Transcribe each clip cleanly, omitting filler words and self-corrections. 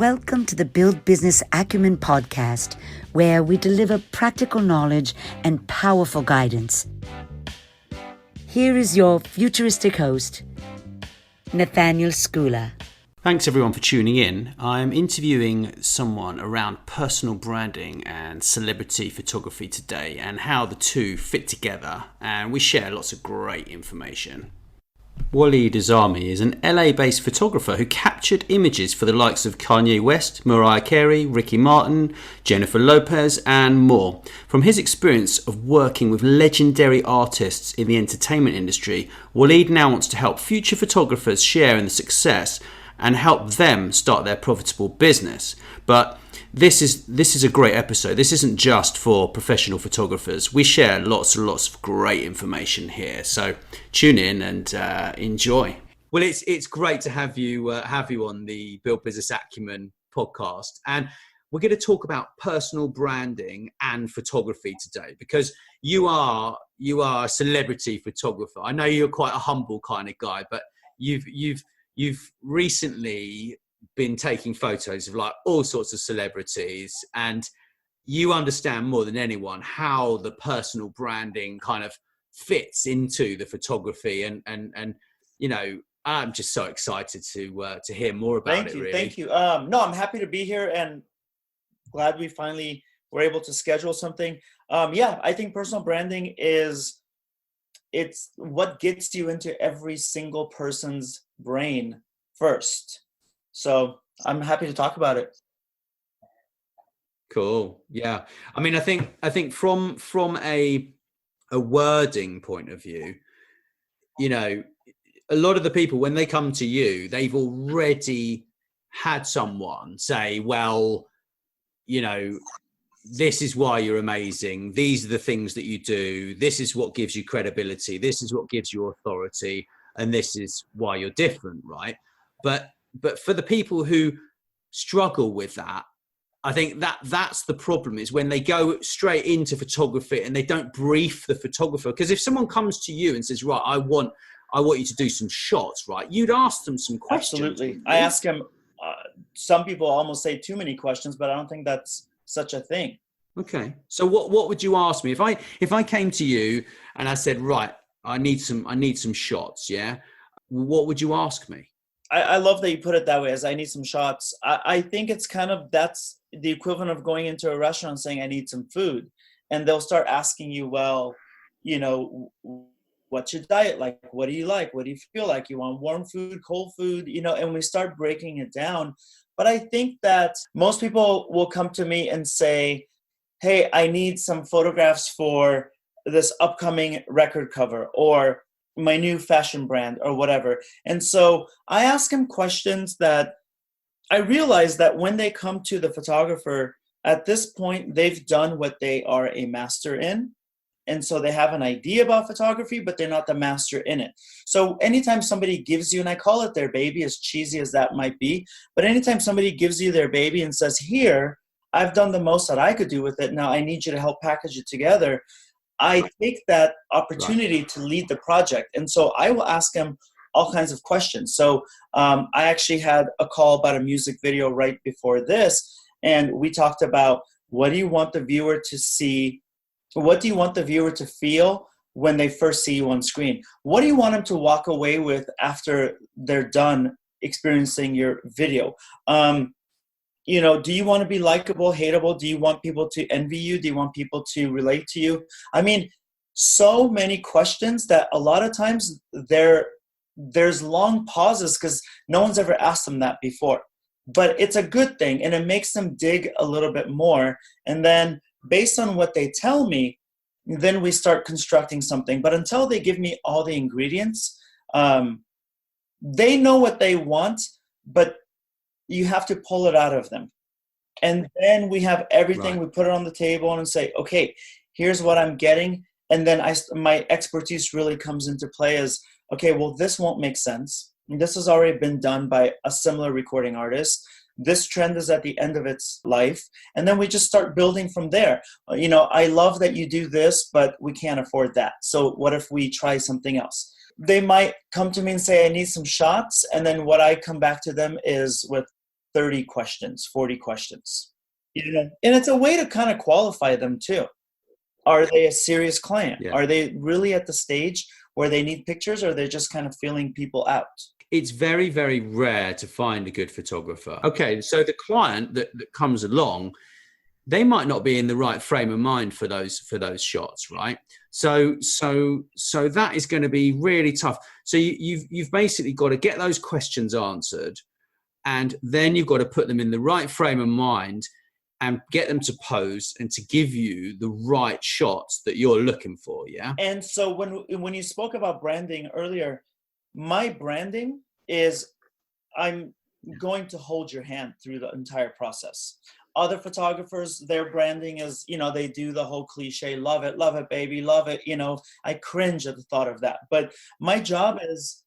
Welcome to the Build Business Acumen podcast, where we deliver practical knowledge and powerful guidance. Here is your futuristic host, Nathaniel Skula. Thanks everyone for tuning in. I'm interviewing someone around personal branding and celebrity photography today and how the two fit together, and we share lots of great information. Walid Azami is an LA-based photographer who captured images for the likes of Kanye West, Mariah Carey, Ricky Martin, Jennifer Lopez and more. From his experience of working with legendary artists in the entertainment industry, Walid now wants to help future photographers share in the success and help them start their profitable business. But this is a great episode. This isn't just for professional photographers. We share lots and lots of great information here. So tune in and enjoy. Well, it's great to have you on the Build Business Acumen podcast, and we're going to talk about personal branding and photography today because you are a celebrity photographer. I know you're quite a humble kind of guy, but you've recently been taking photos of like all sorts of celebrities, and you understand more than anyone how the personal branding kind of fits into the photography, and you know, I'm just so excited to hear more about it. Really. Thank you. No, I'm happy to be here and glad we finally were able to schedule something. Yeah, I think personal branding it's what gets you into every single person's brain first. So I'm happy to talk about it. Cool. Yeah. I mean, I think from a wording point of view, you know, a lot of the people, when they come to you, they've already had someone say, well, you know, this is why you're amazing. These are the things that you do. This is what gives you credibility. This is what gives you authority. And this is why you're different, right? But for the people who struggle with that, I think that's the problem, is when they go straight into photography and they don't brief the photographer. Because if someone comes to you and says, right, I want you to do some shots, right? You'd ask them some questions. Absolutely. I ask them, some people almost say too many questions, but I don't think that's such a thing. Okay. So what would you ask me if I came to you and I said, right, I need some shots. Yeah. What would you ask me? I love that you put it that way, as I need some shots. I think it's kind of, that's the equivalent of going into a restaurant saying I need some food. And they'll start asking you, well, you know, what's your diet like? What do you like? What do you feel like? You want warm food, cold food, you know, and we start breaking it down. But I think that most people will come to me and say, hey, I need some photographs for this upcoming record cover or my new fashion brand or whatever. And so I ask them questions that I realize that when they come to the photographer, at this point, they've done what they are a master in. And so they have an idea about photography, but they're not the master in it. So anytime somebody gives you, and I call it their baby, as cheesy as that might be, but anytime somebody gives you their baby and says, here, I've done the most that I could do with it. Now I need you to help package it together. I take that opportunity to lead the project. And so I will ask them all kinds of questions. So I actually had a call about a music video right before this. And we talked about, what do you want the viewer to see? What do you want the viewer to feel when they first see you on screen? What do you want them to walk away with after they're done experiencing your video? You know, do you want to be likable, hateable? Do you want people to envy you? Do you want people to relate to you? I mean, so many questions that a lot of times there's long pauses because no one's ever asked them that before. But it's a good thing, and it makes them dig a little bit more. And then based on what they tell me, then we start constructing something. But until they give me all the ingredients, they know what they want, but you have to pull it out of them. And then we have everything, we put it on the table and say, okay, here's what I'm getting. And then my expertise really comes into play as, okay, well, this won't make sense. This has already been done by a similar recording artist. This trend is at the end of its life. And then we just start building from there. You know, I love that you do this, but we can't afford that. So what if we try something else? They might come to me and say, I need some shots. And then what I come back to them is with 30 questions, 40 questions, and it's a way to kind of qualify them too. Are they a serious client? Yeah. Are they really at the stage where they need pictures, or they're just kind of feeling people out? It's very, very rare to find a good photographer. Okay, so the client that comes along, they might not be in the right frame of mind for those shots, right? So that is going to be really tough. So you've basically got to get those questions answered, and then you've got to put them in the right frame of mind and get them to pose and to give you the right shots that you're looking for. Yeah. And so when you spoke about branding earlier, my branding is I'm going to hold your hand through the entire process. Other photographers, their branding is, they do the whole cliche, love it, baby, love it. I cringe at the thought of that. But my job is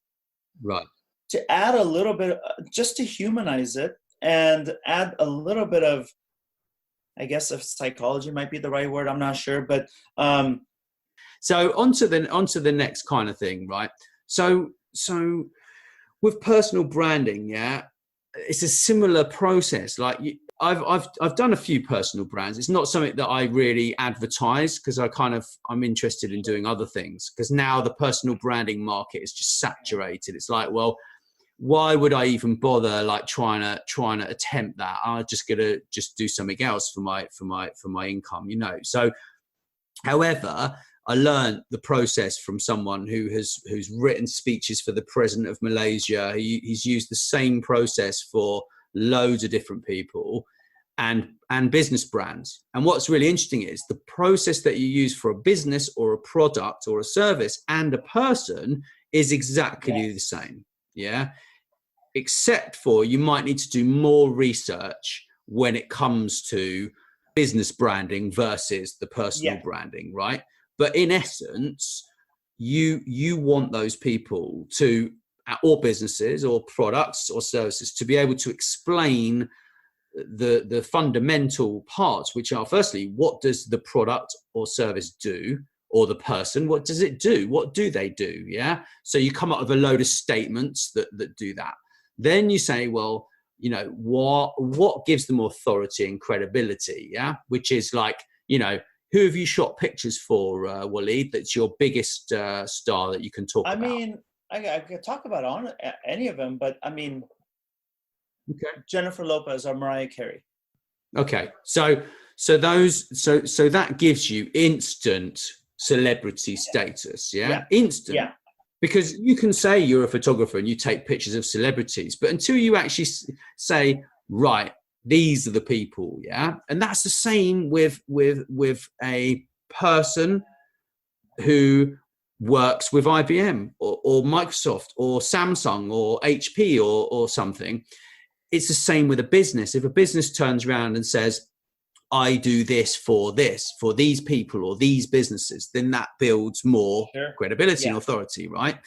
right to add a little bit, just to humanize it and add a little bit of, I guess if psychology might be the right word, I'm not sure. But so onto the next kind of thing, right? So with personal branding, yeah, it's a similar process. Like I've done a few personal brands. It's not something that I really advertise because I'm interested in doing other things, because now the personal branding market is just saturated. It's like, well, why would I even bother like trying to attempt that? I'm just gonna do something else for my income, So, however, I learned the process from someone who's written speeches for the president of Malaysia. He's used the same process for loads of different people and business brands. And what's really interesting is the process that you use for a business or a product or a service and a person is exactly the same. Yeah. Except for you might need to do more research when it comes to business branding versus the personal branding, right? But in essence, you want those people to, or businesses or products or services, to be able to explain the fundamental parts, which are firstly, what does the product or service do? Or the person, what does it do? What do they do? Yeah. So you come up with a load of statements that do that. Then you say, well, what gives them authority and credibility? Yeah. Which is like, who have you shot pictures for, Walid? That's your biggest star that you can talk about. I mean, I could talk about any of them, but I mean, okay. Jennifer Lopez or Mariah Carey. Okay. So that gives you instant celebrity status. Yeah. Instant. Yeah. Because you can say you're a photographer and you take pictures of celebrities, but until you actually say, right, these are the people, yeah? And that's the same with a person who works with IBM or Microsoft or Samsung or HP or something. It's the same with a business. If a business turns around and says, I do this for these people or these businesses, then that builds more credibility and authority, right?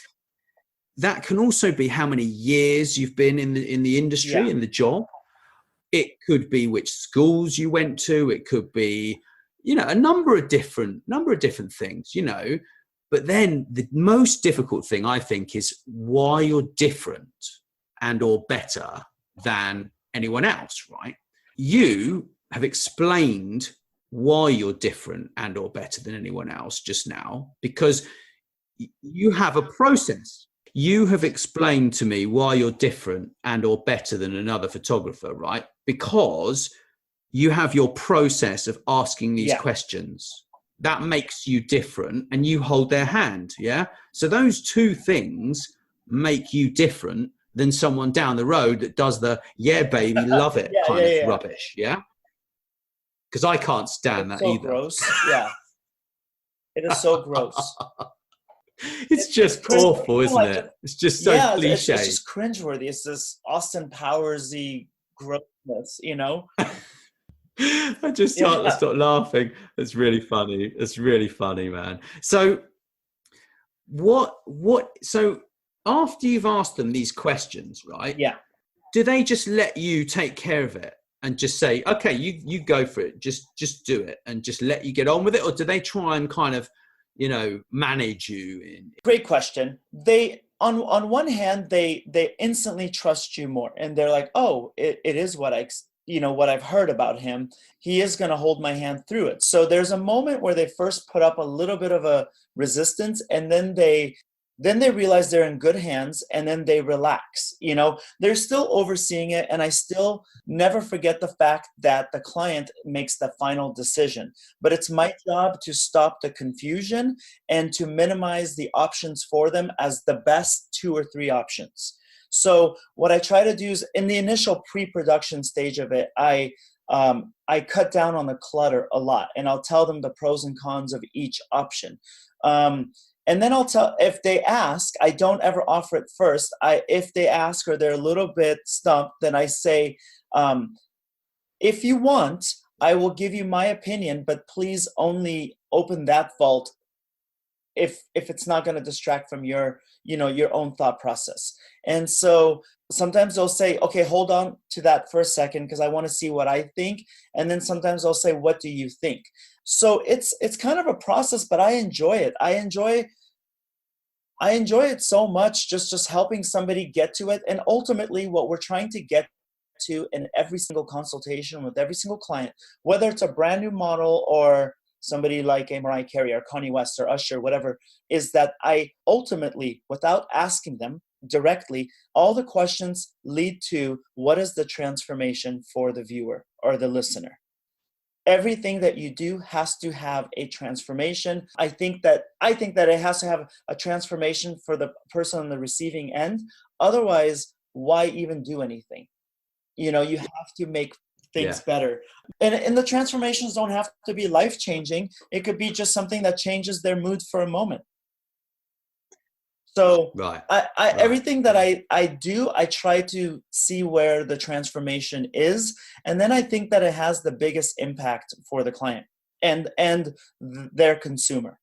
That can also be how many years you've been in the industry, in the job. It could be which schools you went to. It could be, a number of different things, But then the most difficult thing, I think, is why you're different and or better than anyone else, right? You have explained why you're different and or better than anyone else just now, because you have a process. You have explained to me why you're different and or better than another photographer, right? Because you have your process of asking these questions. That makes you different and you hold their hand, yeah? So those two things make you different than someone down the road that does the, yeah, baby, love it kind of rubbish, yeah? Because I can't stand that either. Gross. Yeah. It is so gross. It's just awful, isn't it? It's just so cliche. It's just cringeworthy. It's this Austin Powers-y grossness, I just can't stop laughing. It's really funny. It's really funny, man. So so after you've asked them these questions, right? Yeah. Do they just let you take care of it and just say, okay, you go for it, just do it and just let you get on with it? Or do they try and kind of, manage you? Great question. on one hand, they instantly trust you more, and they're like, oh, it is what what I've heard about him. He is going to hold my hand through it. So there's a moment where they first put up a little bit of a resistance, and then they realize they're in good hands, and then they relax. They're still overseeing it, and I still never forget the fact that the client makes the final decision. But it's my job to stop the confusion and to minimize the options for them as the best 2 or 3 options. So what I try to do is, in the initial pre-production stage of it, I cut down on the clutter a lot, and I'll tell them the pros and cons of each option. And then I'll tell, if they ask, I don't ever offer it first. If they ask or they're a little bit stumped, then I say, if you want, I will give you my opinion, but please only open that vault if it's not going to distract from your own thought process. And so sometimes they'll say, okay, hold on to that for a second, because I want to see what I think. And then sometimes they'll say, what do you think? So it's kind of a process, but I enjoy it. I enjoy it so much, just helping somebody get to it. And ultimately what we're trying to get to in every single consultation with every single client, whether it's a brand new model or somebody like a Mariah Carey or Kanye West or Usher, whatever, is that I ultimately, without asking them directly, all the questions lead to, what is the transformation for the viewer or the listener? Everything that you do has to have a transformation. I think that it has to have a transformation for the person on the receiving end. Otherwise, why even do anything? You have to make things better. And the transformations don't have to be life-changing. It could be just something that changes their mood for a moment. So everything that I do, I try to see where the transformation is. And then I think that it has the biggest impact for the client and their consumer.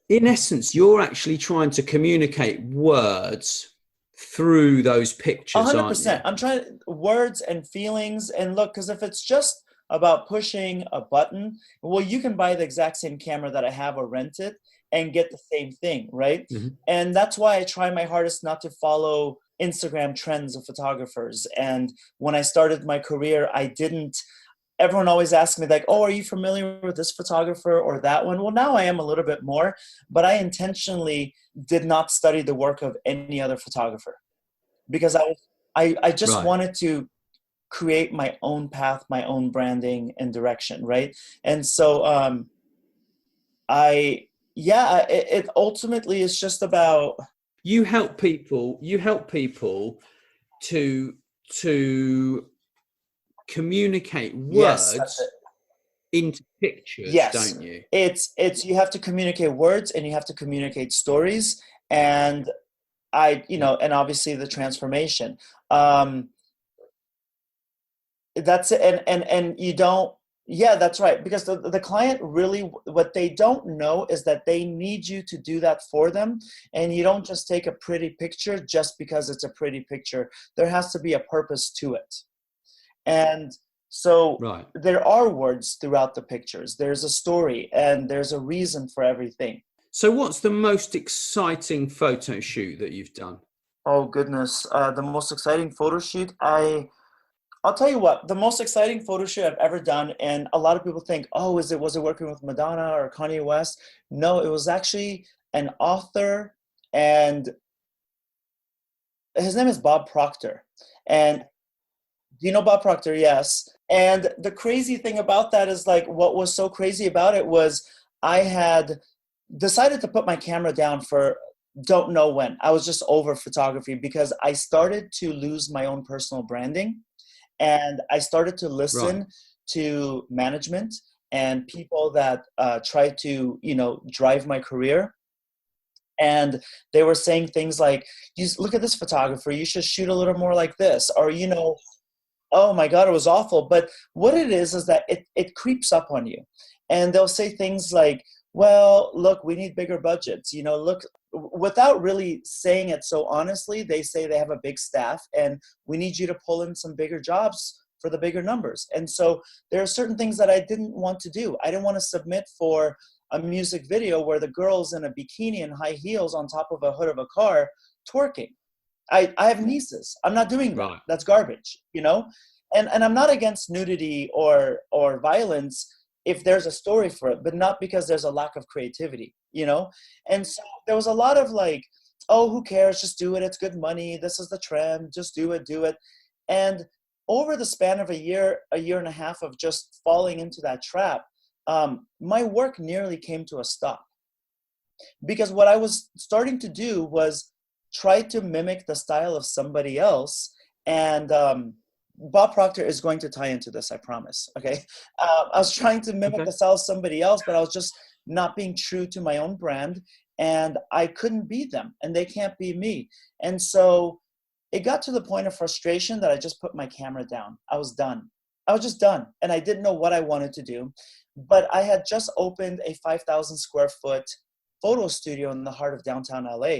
In essence, you're actually trying to communicate words through those pictures, 100%. Aren't you? I'm trying words and feelings. And look, because if it's just about pushing a button, well, you can buy the exact same camera that I have or rent it and get the same thing, right? Mm-hmm. And that's why I try my hardest not to follow Instagram trends of photographers. And when I started my career, everyone always asked me like, oh, are you familiar with this photographer or that one? Well, now I am a little bit more, but I intentionally did not study the work of any other photographer, because I just wanted to create my own path, my own branding and direction, right? And so it ultimately is just about, you help people to communicate words into pictures, don't you? It's you have to communicate words, and you have to communicate stories, and and obviously the transformation. That's it. And you don't. Yeah, that's right. Because the client really, what they don't know is that they need you to do that for them. And you don't just take a pretty picture just because it's a pretty picture. There has to be a purpose to it. And so there are words throughout the pictures. There's a story and there's a reason for everything. So what's the most exciting photo shoot that you've done? Oh, goodness. The most exciting photo shoot, I'll tell you what, the most exciting photo shoot I've ever done, and a lot of people think, oh, was it working with Madonna or Kanye West? No, it was actually an author, and his name is Bob Proctor. And do you know Bob Proctor? Yes. And the crazy thing about that is, like, what was so crazy about it was I had decided to put my camera down for don't know when. I was just over photography because I started to lose my own personal branding. And I started to listen to management and people that try to, drive my career. And they were saying things like, "You look at this photographer, you should shoot a little more like this." Or, oh my God, it was awful. But what it is that it creeps up on you. And they'll say things like, well, look, we need bigger budgets. Look, without really saying it so honestly, they say they have a big staff and we need you to pull in some bigger jobs for the bigger numbers. And so there are certain things that I didn't want to do. I didn't want to submit for a music video where the girl's in a bikini and high heels on top of a hood of a car twerking. I have nieces. I'm not doing that. Right. That's garbage, you know? And I'm not against nudity or violence if there's a story for it, but not because there's a lack of creativity, you know? And so there was a lot of like, oh, who cares? Just do it. It's good money. This is the trend. Just do it. And over the span of a year and a half of just falling into that trap, my work nearly came to a stop. Because what I was starting to do was try to mimic the style of somebody else. And Bob Proctor is going to tie into this, I promise. Okay. I was trying to mimic the style of somebody else, but I was just not being true to my own brand. And I couldn't be them, and they can't be me. And so it got to the point of frustration that I just put my camera down. I was done. I was just done. And I didn't know what I wanted to do. But I had just opened a 5,000 square foot photo studio in the heart of downtown LA.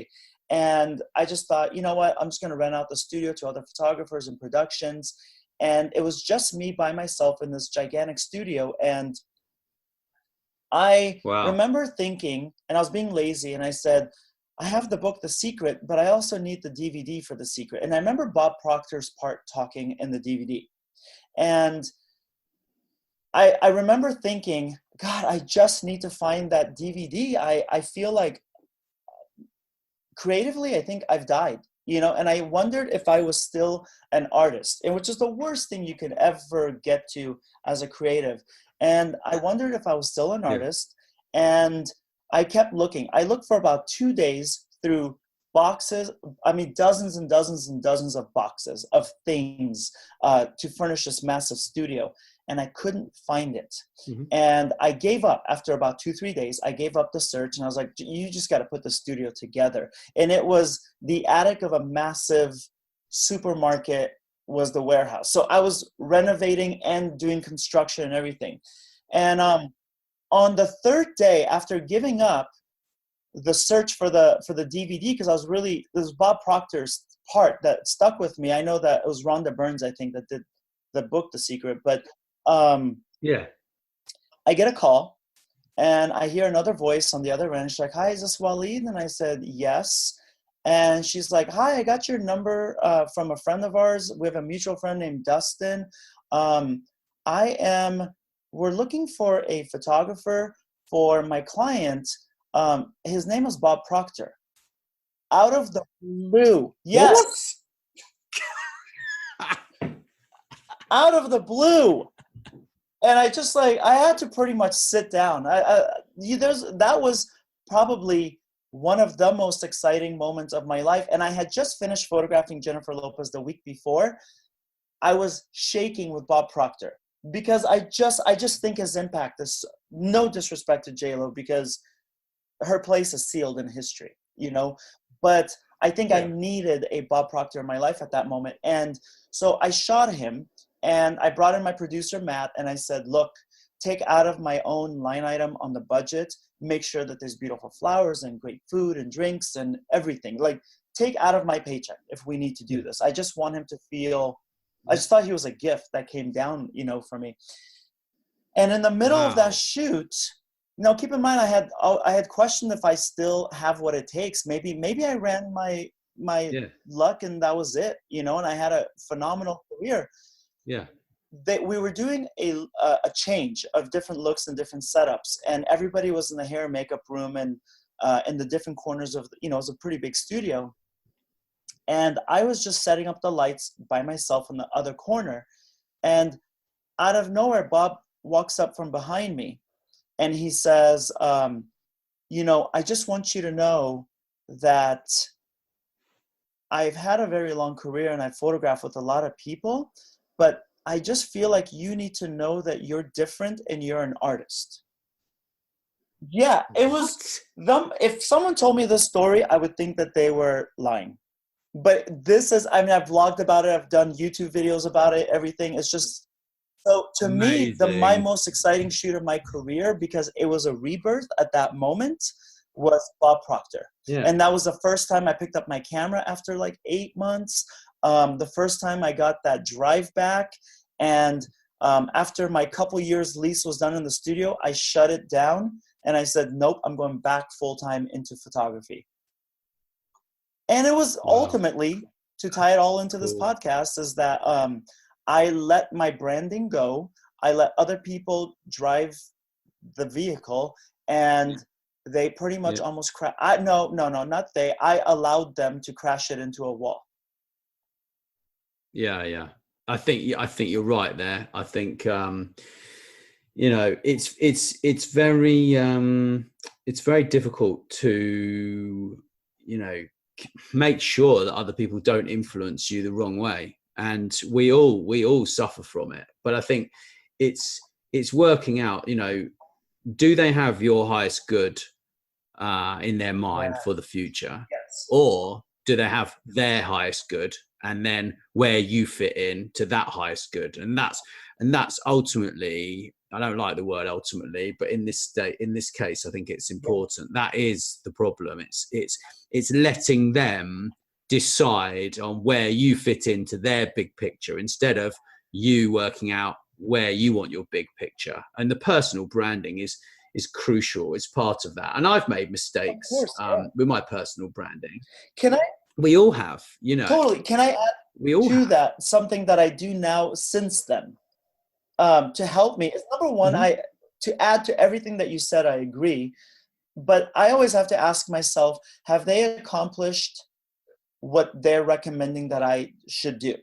And I just thought, you know what, I'm just going to rent out the studio to other photographers and productions. And it was just me by myself in this gigantic studio. And I remember thinking, and I was being lazy, and I said, I have the book The Secret, but I also need the DVD for The Secret. And I remember Bob Proctor's part talking in the DVD. And I remember thinking, God, I just need to find that DVD. I feel like creatively, I think I've died, you know, and I wondered if I was still an artist, and which is the worst thing you could ever get to as a creative. And I wondered if I was still an artist, and I kept looking. I looked for about 2 days through boxes, dozens and dozens and dozens of boxes of things to furnish this massive studio, and I couldn't find it. Mm-hmm. And I gave up after about 2-3 days. I gave up the search, and I was like, you just got to put the studio together. And it was the attic of a massive supermarket was the warehouse. So I was renovating and doing construction and everything. And on the third day, after giving up the search for the DVD, because I was really, this was Bob Proctor's part that stuck with me. I know that it was Rhonda Burns, I think, that did the book The Secret. But I get a call, and I hear another voice on the other end. She's like, hi, is this Walid? And I said, yes. And she's like, hi, I got your number from a friend of ours. We have a mutual friend named Dustin. We're looking for a photographer for my client. His name is Bob Proctor. Out of the blue. Yes. Out of the blue. And I just I had to pretty much sit down. That was probably one of the most exciting moments of my life. And I had just finished photographing Jennifer Lopez the week before. I was shaking with Bob Proctor because I just think his impact is, no disrespect to J-Lo, because her place is sealed in history, you know, but I think I needed a Bob Proctor in my life at that moment. And so I shot him, and I brought in my producer, Matt, and I said, look, take out of my own line item on the budget, make sure that there's beautiful flowers and great food and drinks and everything. Like, take out of my paycheck if we need to do this. I just want him to feel, I just thought he was a gift that came down, you know, for me. And in the middle of that shoot, now keep in mind, I had questioned if I still have what it takes. Maybe I ran my luck and that was it, you know, and I had a phenomenal career. Yeah. We were doing a change of different looks and different setups, and everybody was in the hair and makeup room and in the different corners of, you know, it was a pretty big studio. And I was just setting up the lights by myself in the other corner. And out of nowhere, Bob walks up from behind me, and he says, you know, I just want you to know that I've had a very long career and I've photographed with a lot of people, but I just feel like you need to know that you're different and you're an artist. Yeah, it was them. If someone told me this story, I would think that they were lying. But this is, I mean, I've vlogged about it. I've done YouTube videos about it. Everything. It's just, so to me, my most exciting shoot of my career, because it was a rebirth at that moment, was Bob Proctor. Yeah. And that was the first time I picked up my camera after like 8 months. The first time I got that drive back. And after my couple years lease was done in the studio, I shut it down And I said, nope, I'm going back full time into photography. And it was ultimately, to tie it all into this podcast, is that I let my branding go. I let other people drive the vehicle, and they pretty much almost no, not they. I allowed them to crash it into a wall. Yeah. I think you're right there. I think it's very difficult to make sure that other people don't influence you the wrong way, and we all suffer from it. But I think it's working out, do they have your highest good in their mind for the future? Yes. Or do they have their highest good, and then where you fit in to that highest good? And that's ultimately, I don't like the word ultimately, but in this case, I think it's important. That is the problem. It's letting them decide on where you fit into their big picture, instead of you working out where you want your big picture. And the personal branding is crucial. It's part of that. And I've made mistakes with my personal branding. We all have, Totally. Can I add that something that I do now since then to help me is, number one, to add to everything that you said, I agree. But I always have to ask myself, have they accomplished what they're recommending that I should do?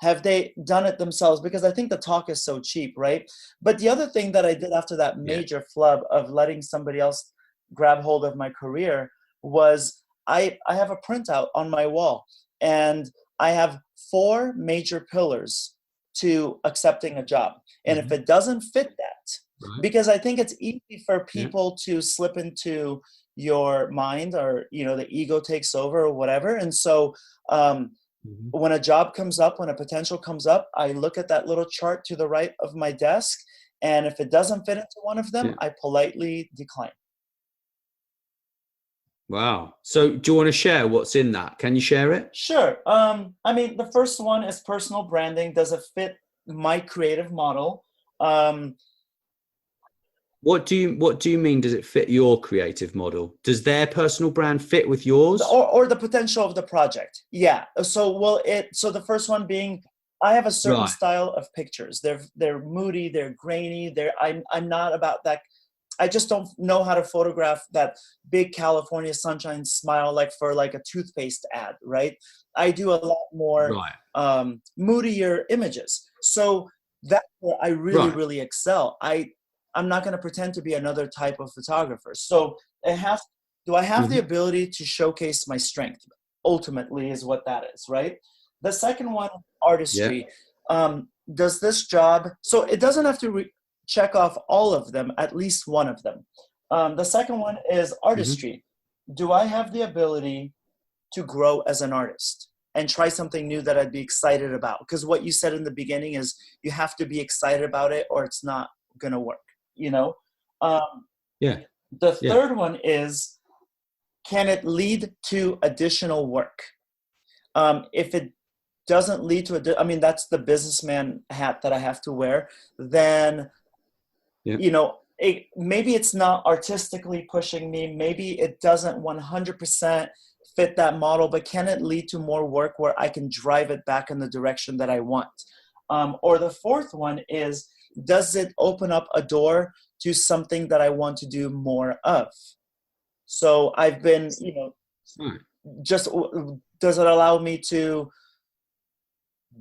Have they done it themselves? Because I think the talk is so cheap, right? But the other thing that I did after that major flub of letting somebody else grab hold of my career was I have a printout on my wall, and I have 4 major pillars to accepting a job. And if it doesn't fit that, because I think it's easy for people to slip into your mind, or, the ego takes over or whatever. And so when a job comes up, when a potential comes up, I look at that little chart to the right of my desk. And if it doesn't fit into one of them, I politely decline. Wow. So do you want to share what's in that? Can you share it? Sure. The first one is personal branding. Does it fit my creative model? What do you mean? Does it fit your creative model? Does their personal brand fit with yours? Or the potential of the project? Yeah. So the first one being, I have a certain style of pictures. They're moody. They're grainy. I'm not about that. I just don't know how to photograph that big California sunshine smile for a toothpaste ad, right? I do a lot more moodier images. So that's where I really, really excel. I'm not going to pretend to be another type of photographer. So do I have the ability to showcase my strength? Ultimately is what that is, right? The second one, artistry. Does this job, so it doesn't have to check off all of them, at least one of them. The second one is artistry. Do I have the ability to grow as an artist and try something new that I'd be excited about? Because what you said in the beginning is you have to be excited about it or it's not going to work, The third one is, can it lead to additional work? If it doesn't lead to that's the businessman hat that I have to wear, then maybe it's not artistically pushing me. Maybe it doesn't 100% fit that model, but can it lead to more work where I can drive it back in the direction that I want? Or the fourth one is, does it open up a door to something that I want to do more of? So I've been, just, does it allow me to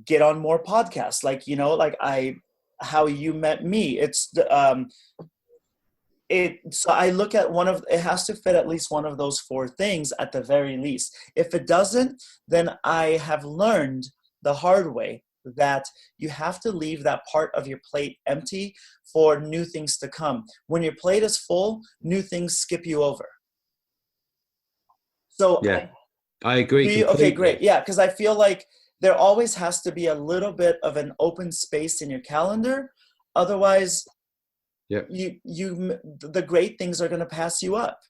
get on more podcasts? How you met me. So I look at it has to fit at least one of those 4 things at the very least. If it doesn't, then I have learned the hard way that you have to leave that part of your plate empty for new things to come. When your plate is full, new things skip you over. So I agree completely. Okay, great. Yeah, because I feel like there always has to be a little bit of an open space in your calendar. Otherwise, the great things are going to pass you up.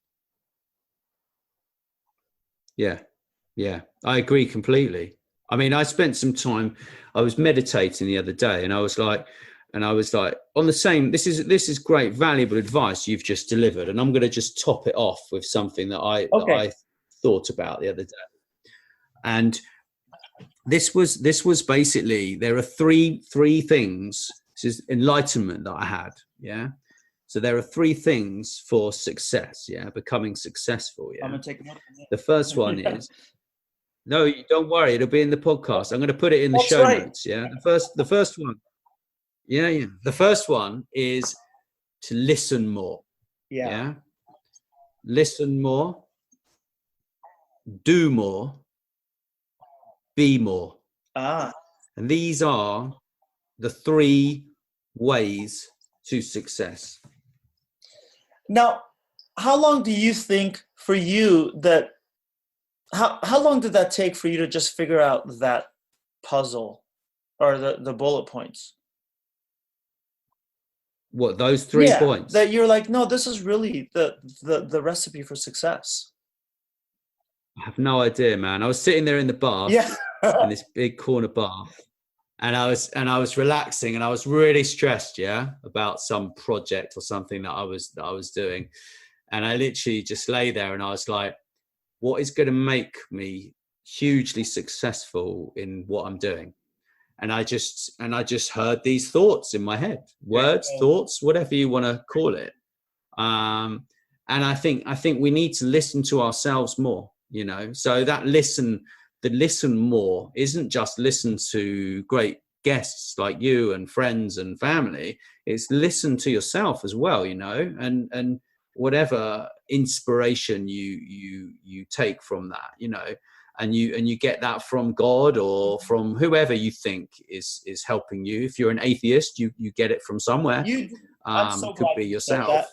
Yeah. I agree completely. I spent some time, I was meditating the other day, and I was like, And I was like, on the same, this is great, valuable advice you've just delivered. And I'm going to just top it off with something that I thought about the other day. And this was basically, there are three things. This is enlightenment that I had. Yeah. So there are three things for success. Yeah. Becoming successful. Yeah. I'm gonna take note. The first one is, no, don't worry. It'll be in the podcast. I'm going to put it in the show notes. Yeah. The first one. Yeah. The first one is to listen more. Yeah. Listen more, do more, be more. And these are the three ways to success. Now, how long do you think for you that, how long did that take for you to just figure out that puzzle or the bullet points? What, those 3 points? That you're like, no, this is really the recipe for success. I have no idea, man. I was sitting there in the bar, in this big corner bar, and I was relaxing, and I was really stressed, about some project or something that I was doing, and I literally just lay there, and I was like, what is going to make me hugely successful in what I'm doing? And I just heard these thoughts in my head, words, thoughts, whatever you want to call it. And I think we need to listen to ourselves more, so that listen more isn't just listen to great guests like you and friends and family. It's listen to yourself as well, and whatever inspiration you take from that, and you get that from God or from whoever you think is helping you. If you're an atheist, you get it from somewhere. Could be yourself.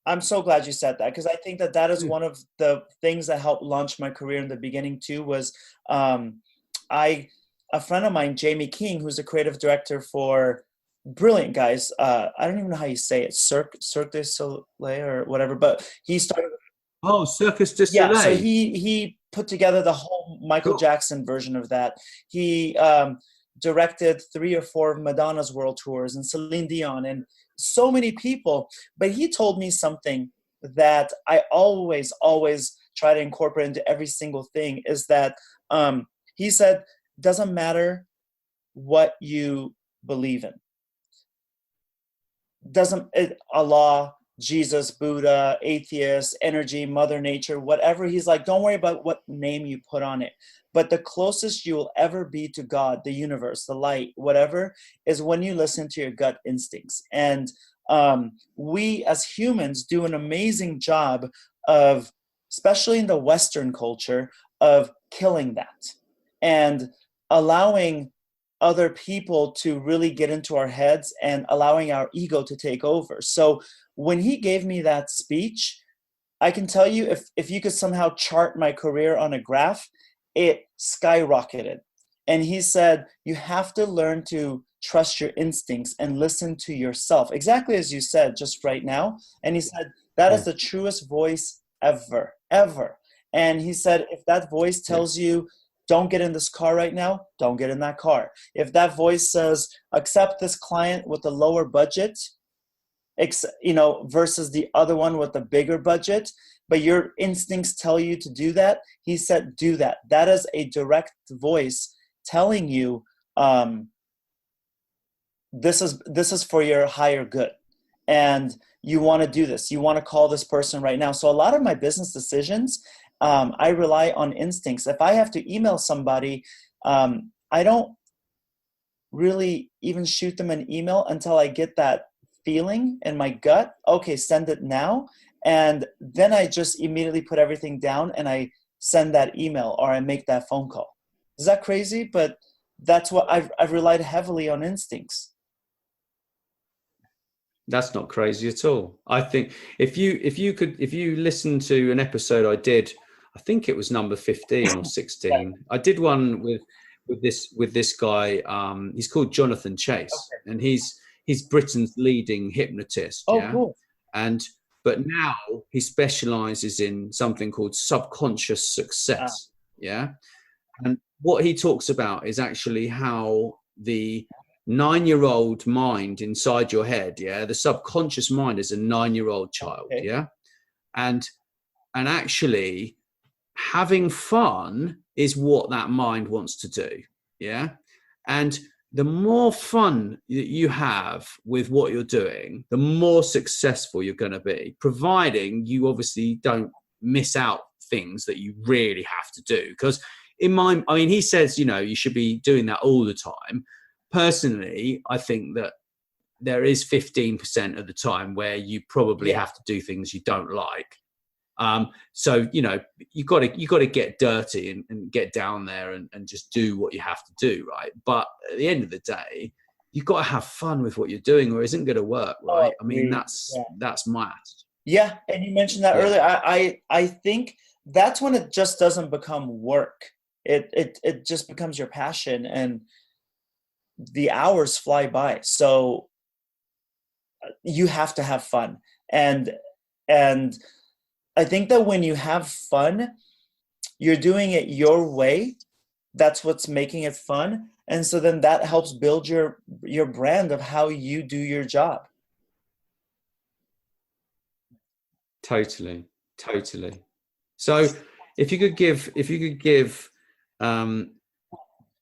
I'm so glad you said that, because I think that is one of the things that helped launch my career in the beginning too. Was a friend of mine, Jamie King, who's a creative director for brilliant guys. I don't even know how you say it, Cirque du Soleil or whatever, but he started. Oh, Circus du Soleil. Yeah, so he put together the whole Michael Jackson version of that. He directed 3 or 4 of Madonna's world tours and Celine Dion and so many people. But he told me something that I always try to incorporate into every single thing, is that he said, doesn't matter what you believe in. Allah, Jesus, Buddha, atheist, energy, Mother Nature, whatever. He's like, don't worry about what name you put on it. But the closest you will ever be to God, the universe, the light, whatever, is when you listen to your gut instincts. And we as humans do an amazing job of, especially in the Western culture, of killing that and allowing other people to really get into our heads and allowing our ego to take over. So when he gave me that speech, I can tell you, if you could somehow chart my career on a graph, it skyrocketed. And he said, you have to learn to trust your instincts and listen to yourself. Exactly as you said just right now. And he said, that is the truest voice ever. And he said, if that voice tells you, don't get in this car right now, don't get in that car. If that voice says, accept this client with a lower budget, versus the other one with a bigger budget, but your instincts tell you to do that, he said, do that. That is a direct voice telling you, this is for your higher good. And you want to do this. You want to call this person right now. So a lot of my business decisions, I rely on instincts. If I have to email somebody, I don't really even shoot them an email until I get that feeling in my gut. Okay, send it now. And then I just immediately put everything down and I send that email or I make that phone call. Is that crazy? But that's what I've relied heavily on instincts. That's not crazy at all. I think if you listen to an episode I did, I think it was number 15 or 16. I did one with this guy. He's called Jonathan Chase, and he's Britain's leading hypnotist. Oh, cool. But now he specializes in something called subconscious success. Yeah. And what he talks about is actually how the 9-year-old mind inside your head. Yeah. The subconscious mind is a 9-year-old child. Okay. Yeah. And actually having fun is what that mind wants to do. Yeah. And the more fun that you have with what you're doing, the more successful you're going to be, providing you obviously don't miss out things that you really have to do. Because he says, you should be doing that all the time. Personally, I think that there is 15% of the time where you probably have to do things you don't like. So you got to get dirty and get down there and just do what you have to do, right? But at the end of the day, you've got to have fun with what you're doing, or it isn't going to work, right? I mean, that's my attitude. Yeah, and you mentioned that earlier. I think that's when it just doesn't become work. It just becomes your passion, and the hours fly by. So you have to have fun, and I think that when you have fun, you're doing it your way. That's what's making it fun. And so then that helps build your brand of how you do your job. Totally. So if you could give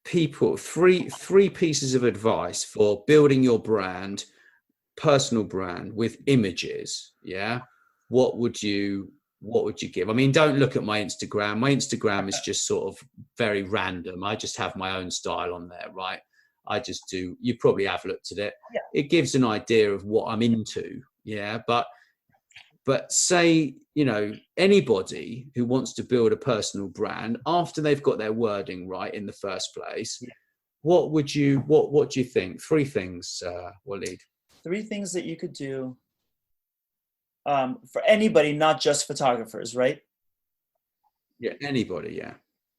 people three pieces of advice for building your brand, personal brand, with images, what would you give? I mean, don't look at my Instagram. My Instagram is just sort of very random. I just have my own style on there, right? I just do. You probably have looked at it. Yeah. It gives an idea of what I'm into. Yeah. But say, anybody who wants to build a personal brand after they've got their wording right in the first place, what do you think? 3 things, Walid. 3 things that you could do. For anybody, not just photographers, right? Yeah, anybody, yeah.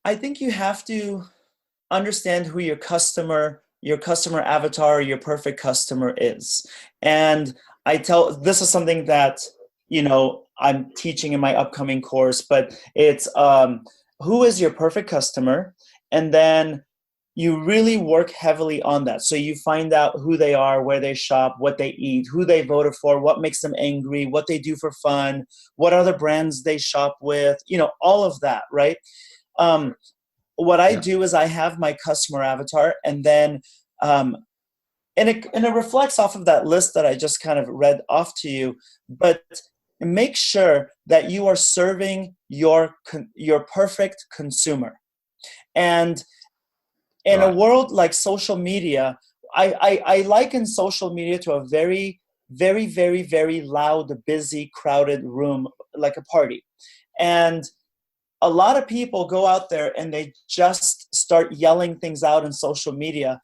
I think you have to understand who your customer avatar, your perfect customer is. And this is something that, I'm teaching in my upcoming course, but it's who is your perfect customer? And then you really work heavily on that. So you find out who they are, where they shop, what they eat, who they voted for, what makes them angry, what they do for fun, what other brands they shop with, all of that, right? What I do is I have my customer avatar, and then and it reflects off of that list that I just kind of read off to you, but make sure that you are serving your perfect consumer. And in a world like social media, I liken social media to a very, very, very, very loud, busy, crowded room, like a party. And a lot of people go out there and they just start yelling things out in social media,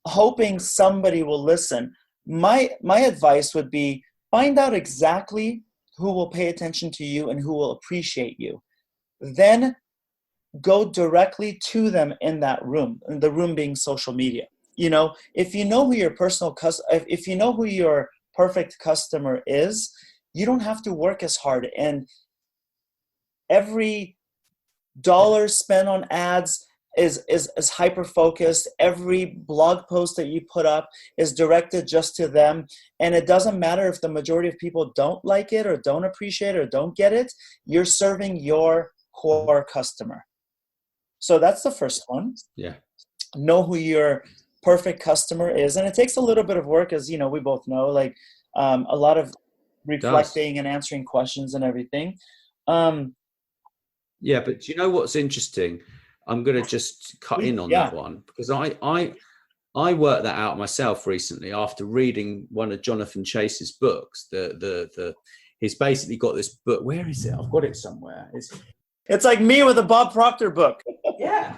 hoping somebody will listen. My advice would be, find out exactly who will pay attention to you and who will appreciate you. Then go directly to them in that room, and the room being social media. If you know who your if you know who your perfect customer is, you don't have to work as hard. And every dollar spent on ads is hyper focused. Every blog post that you put up is directed just to them. And it doesn't matter if the majority of people don't like it or don't appreciate it or don't get it. You're serving your core customer. So that's the first one. Yeah. Know who your perfect customer is. And it takes a little bit of work, as we both know, like a lot of reflecting and answering questions and everything. Yeah, but do you know what's interesting? I'm going to just cut in on that one, because I worked that out myself recently after reading one of Jonathan Chase's books. He's basically got this book. Where is it? I've got it somewhere. It's like me with a Bob Proctor book. Yeah.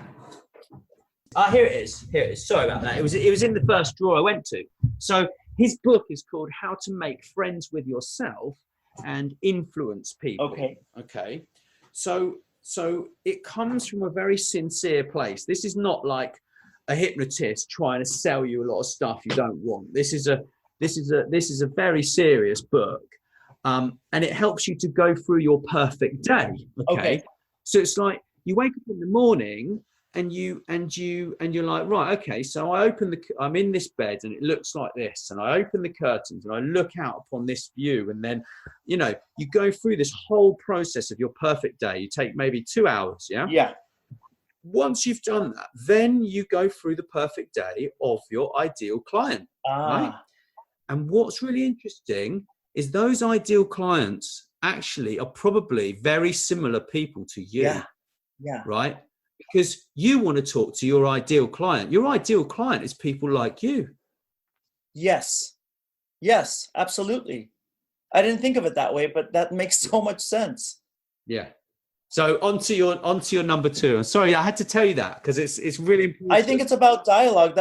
Here it is. Sorry about that. It was in the first drawer I went to. So his book is called How to Make Friends with Yourself and Influence People. Okay. So it comes from a very sincere place. This is not like a hypnotist trying to sell you a lot of stuff you don't want. This is a very serious book. And it helps you to go through your perfect day. Okay. So it's like you wake up in the morning you're like, right, okay, so I'm in this bed and it looks like this, and I open the curtains and I look out upon this view, and then you go through this whole process of your perfect day. You take maybe 2 hours. Yeah. Once you've done that, then you go through the perfect day of your ideal client, right? And what's really interesting is those ideal clients actually are probably very similar people to you. Yeah. Right? Because you want to talk to your ideal client. Your ideal client is people like you. Yes, absolutely. I didn't think of it that way, but that makes so much sense. Yeah. So onto your number 2. I'm sorry, I had to tell you that because it's really important. I think it's about dialogue.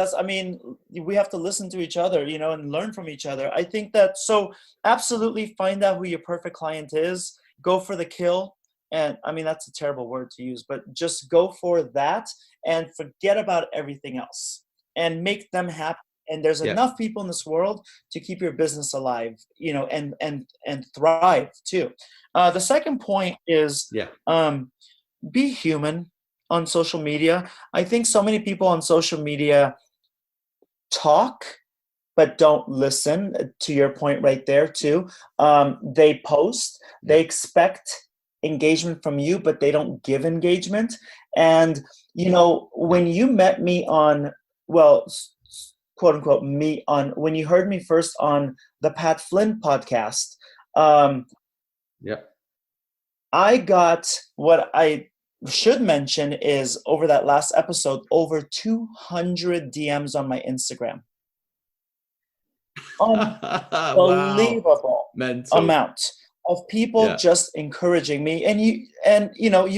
We have to listen to each other, and learn from each other. I think that, so absolutely find out who your perfect client is, go for the kill. And I mean, that's a terrible word to use, but just go for that and forget about everything else and make them happy. And there's enough people in this world to keep your business alive, and thrive too. The second point is, be human on social media. I think so many people on social media talk, but don't listen, to your point right there too. They post, they expect engagement from you, but they don't give engagement. And when you met me on, well, quote unquote when you heard me first on the Pat Flynn podcast, I got, what I should mention is, over that last episode, over 200 DMs on my Instagram. Unbelievable amount of people just encouraging me, and you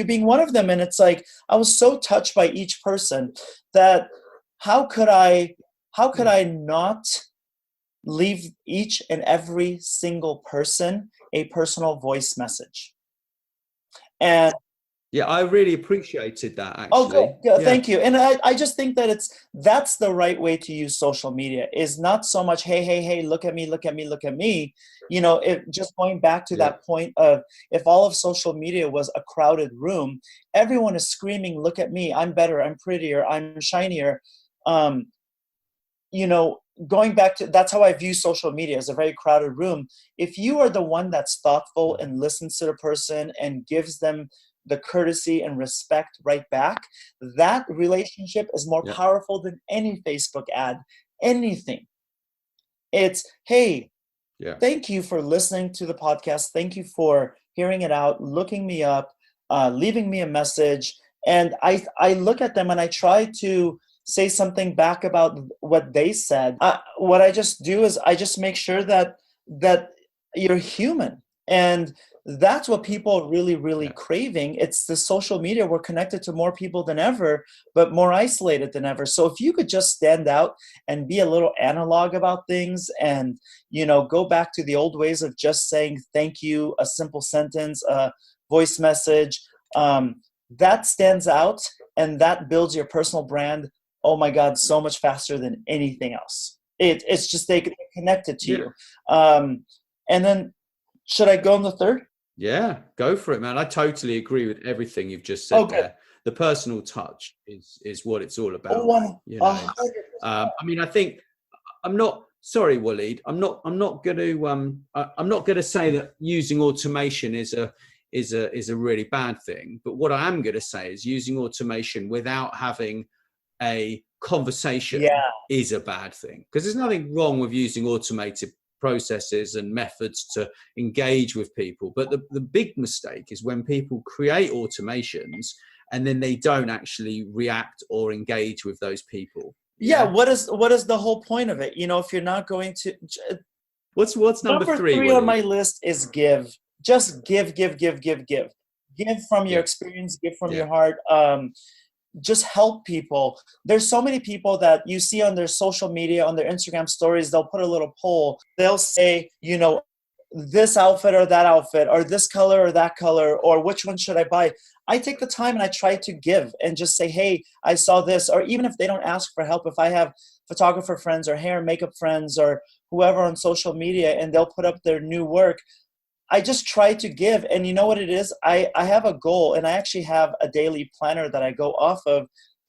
being one of them. And it's like, I was so touched by each person that how could I not leave each and every single person a personal voice message? And I really appreciated that, actually. Thank you. And I just think that that's the right way to use social media, is not so much, hey, look at me. Just going back to that point of, if all of social media was a crowded room, everyone is screaming, look at me, I'm better, I'm prettier, I'm shinier. Going back to, that's how I view social media, as a very crowded room. If you are the one that's thoughtful and listens to the person and gives them the courtesy and respect right back, that relationship is more powerful than any Facebook ad, anything. It's, hey, thank you for listening to the podcast. Thank you for hearing it out, looking me up, leaving me a message. And I look at them and I try to say something back about what they said. What I just do is I just make sure that you're human. And that's what people are really, really craving. It's the social media. We're connected to more people than ever, but more isolated than ever. So if you could just stand out and be a little analog about things, and, go back to the old ways of just saying thank you, a simple sentence, a voice message, that stands out, and that builds your personal brand, oh my God, so much faster than anything else. It's just, they connected to you. And then, should I go on the third? Yeah, go for it, man. I totally agree with everything you've just said there. The personal touch is what it's all about. I mean, I think, I'm not sorry, Walid. I'm not going to say that using automation is a really bad thing. But what I am going to say is, using automation without having a conversation is a bad thing, because there's nothing wrong with using automated processes and methods to engage with people. But the big mistake is when people create automations and then they don't actually react or engage with those people. What is the whole point of it? If you're not going to, what's number 3 on my list is give. Just give from your experience, give from your heart. Just help people. There's so many people that you see on their social media, on their Instagram stories, they'll put a little poll. They'll say, this outfit or that outfit, or this color or that color, or which one should I buy? I take the time and I try to give and just say, hey, I saw this. Or even if they don't ask for help, if I have photographer friends or hair and makeup friends or whoever on social media, and they'll put up their new work, I just try to give. And you know what it is? I have a goal, and I actually have a daily planner that I go off of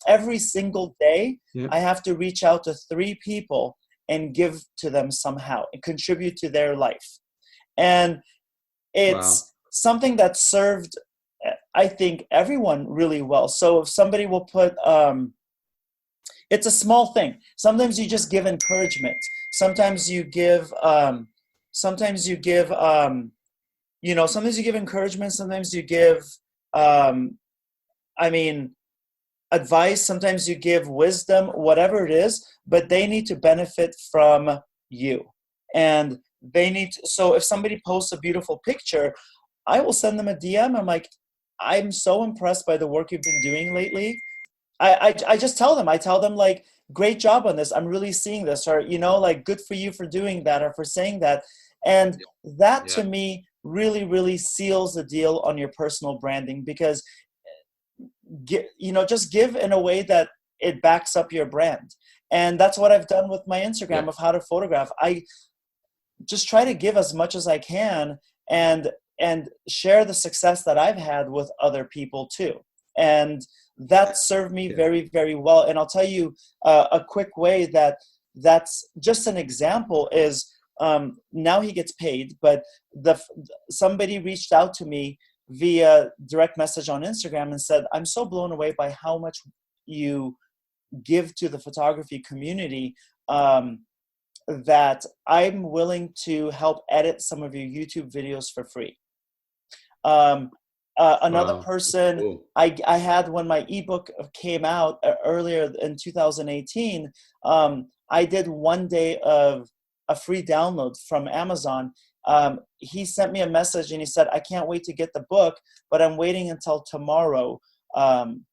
every single day, Yeah. I have to reach out to 3 people and give to them somehow and contribute to their life. And it's something that served, I think, everyone really well. So if somebody will put, it's a small thing. Sometimes you just give encouragement. Sometimes you give, sometimes you give, sometimes you give encouragement. Sometimes you give, advice. Sometimes you give wisdom, whatever it is, but they need to benefit from you. And they need to, so if somebody posts a beautiful picture, I will send them a DM. I'm like, I'm so impressed by the work you've been doing lately. I just tell them, like, great job on this. I'm really seeing this, or, like, good for you for doing that or for saying that. And that to me really, really seals the deal on your personal branding, because, just give in a way that it backs up your brand. And that's what I've done with my Instagram of How to Photograph. I just try to give as much as I can and share the success that I've had with other people too. And that served me very, very well. And I'll tell you a quick way that's just an example is, now he gets paid, but somebody reached out to me via direct message on Instagram and said, I'm so blown away by how much you give to the photography community, that I'm willing to help edit some of your YouTube videos for free. Another person, cool. I had, when my ebook came out earlier in 2018, I did 1 day of a free download from Amazon. He sent me a message and he said, I can't wait to get the book, but I'm waiting until tomorrow. And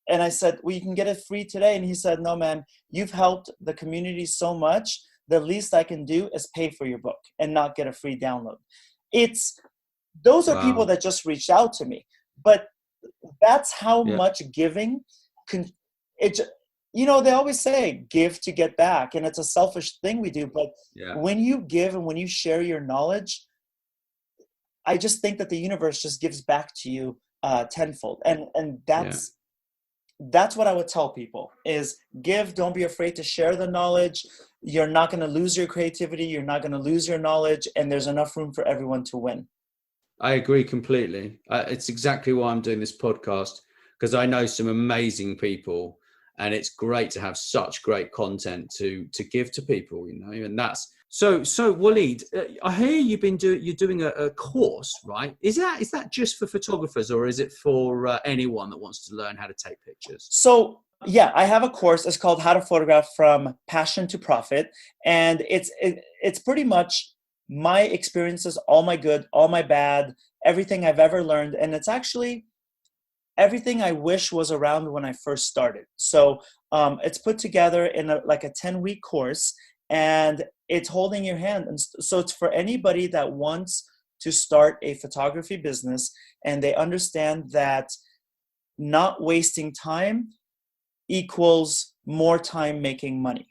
I said, well, you can get it free today. And he said, no, man, you've helped the community so much. The least I can do is pay for your book and not get a free download. Those are people that just reached out to me, but that's how much giving they always say give to get back, and it's a selfish thing we do. But when you give and when you share your knowledge, I just think that the universe just gives back to you tenfold. And that's what I would tell people is give. Don't be afraid to share the knowledge. You're not going to lose your creativity. You're not going to lose your knowledge. And there's enough room for everyone to win. I agree completely. It's exactly why I'm doing this podcast, because I know some amazing people, and it's great to have such great content to give to people, and that's so Walid, I hear you're doing a course, right? Is that just for photographers, or is it for anyone that wants to learn how to take pictures? So I have a course. It's called How to Photograph from Passion to Profit. And it's pretty much my experiences, all my good, all my bad, everything I've ever learned. And it's actually everything I wish was around when I first started. So it's put together in a 10-week course, and it's holding your hand. And so it's for anybody that wants to start a photography business, and they understand that not wasting time equals more time making money.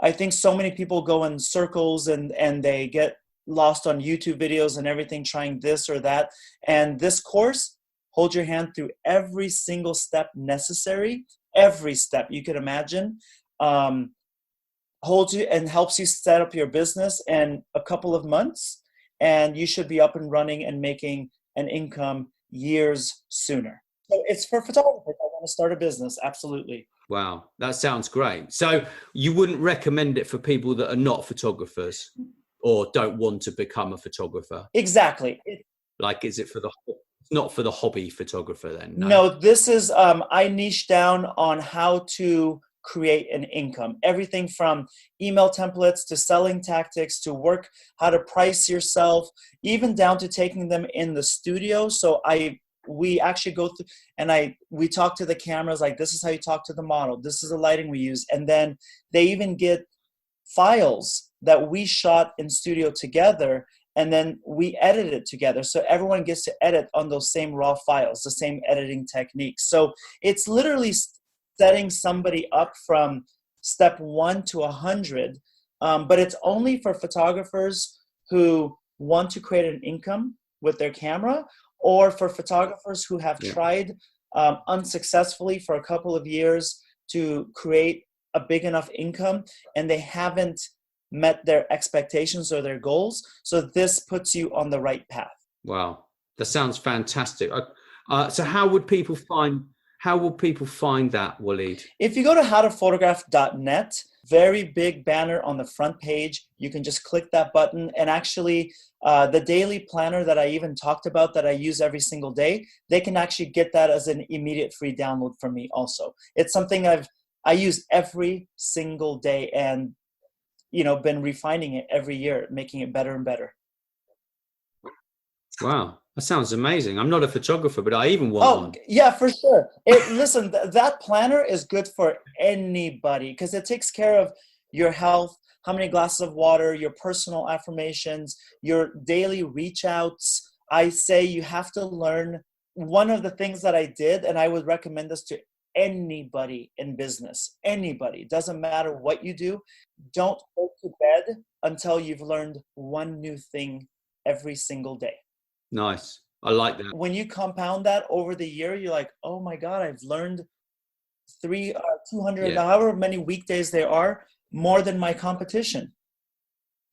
I think so many people go in circles and they get lost on YouTube videos and everything, trying this or that. And this course holds your hand through every single step necessary, every step you could imagine, holds you and helps you set up your business in a couple of months. And you should be up and running and making an income years sooner. So it's for photographers that want to start a business. Absolutely. Wow, that sounds great. So you wouldn't recommend it for people that are not photographers or don't want to become a photographer? Exactly. Is it not for the hobby photographer then? No, this is, I niche down on how to create an income. Everything from email templates to selling tactics to how to price yourself, even down to taking them in the studio. So we actually go through and we talk to the cameras, like, this is how you talk to the model. This is the lighting we use. And then they even get files that we shot in studio together, and then we edit it together. So everyone gets to edit on those same raw files, the same editing techniques. So it's literally setting somebody up from step 1 to 100. But it's only for photographers who want to create an income with their camera, or for photographers who have tried unsuccessfully for a couple of years to create a big enough income, and they haven't met their expectations or their goals. So this puts you on the right path. Wow, that sounds fantastic. So how will people find that, Walid? If you go to howtophotograph.net, very big banner on the front page. You can just click that button, and actually the daily planner that I even talked about that I use every single day, they can actually get that as an immediate free download from me also. It's something I use every single day, and been refining it every year, making it better and better. Wow, that sounds amazing. I'm not a photographer, but I even want one. Yeah, for sure. Listen, that planner is good for anybody because it takes care of your health, how many glasses of water, your personal affirmations, your daily reach outs. I say you have to learn. One of the things that I did, and I would recommend this to anybody in business, anybody, doesn't matter what you do, don't go to bed until you've learned one new thing every single day. Nice. I like that. When you compound that over the year, you're like, oh my God, I've learned 200, however many weekdays there are, more than my competition.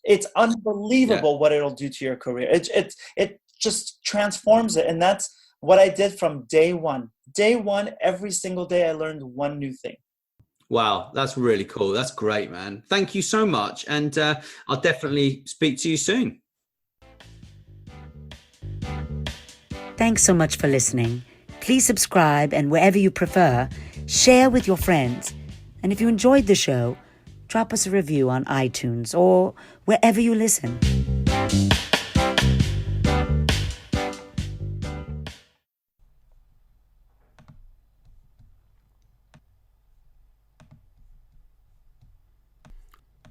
It's unbelievable what it'll do to your career. It just transforms it. And that's what I did from day one. Day one, every single day, I learned one new thing. Wow, that's really cool. That's great, man. Thank you so much. And I'll definitely speak to you soon. Thanks so much for listening. Please subscribe, and wherever you prefer, share with your friends. And if you enjoyed the show, drop us a review on iTunes or wherever you listen.